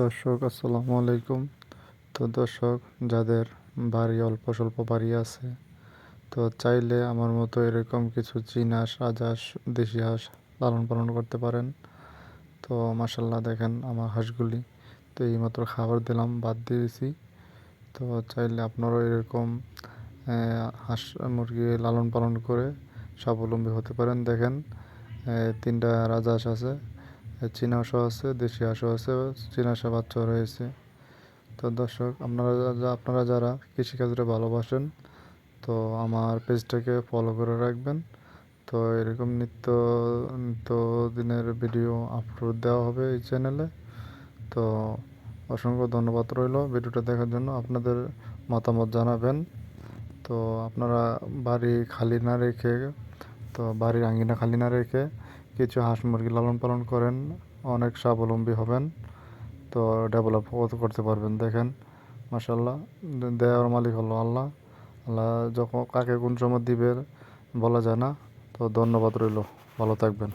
দর্শক আসসালামু আলাইকুম। তো দর্শক, যাদের বাড়ি অল্প স্বল্প বাড়ি আছে, তো চাইলে আমার মতো এরকম কিছু চীন হাঁস, রাজহাঁস, দেশি হাঁস লালন পালন করতে পারেন। তো মাসাল্লাহ দেখেন আমার হাঁসগুলি, তো এইমাত্র খাবার দিলাম, বাদ দিয়েছি। তো চাইলে আপনারাও এরকম হাঁস মুরগি লালন পালন করে স্বাবলম্বী হতে পারেন। দেখেন, তিনটা রাজহাঁস আছে, চীনা হাঁসও আছে, দেশি হাঁসও আছে, চীনা হাঁসের বাচ্চাও রয়েছে। তো দর্শক, আপনারা যারা কৃষিকাজটা ভালোবাসেন, তো আমার পেজটাকে ফলো করে রাখবেন। তো এরকম নিত্য দিনের ভিডিও আপলোড দেওয়া হবে এই চ্যানেলে। তো অসংখ্য ধন্যবাদ রইল ভিডিওটা দেখার জন্য। আপনাদের মতামত জানাবেন। তো আপনারা বাড়ির আঙিনা খালি না রেখে কিছু হাঁস মুরগি লালন পালন করেন, অনেক স্বাবলম্বী হবেন। তো ডেভেলপ করতে পারবেন। দেখেন, মাশাল্লাহ, দেওয়ার মালিক হলো আল্লাহ। আল্লাহ যখন কাকে কোন সময় দিবে বলা যায় না। তো ধন্যবাদ রইল, ভালো থাকবেন।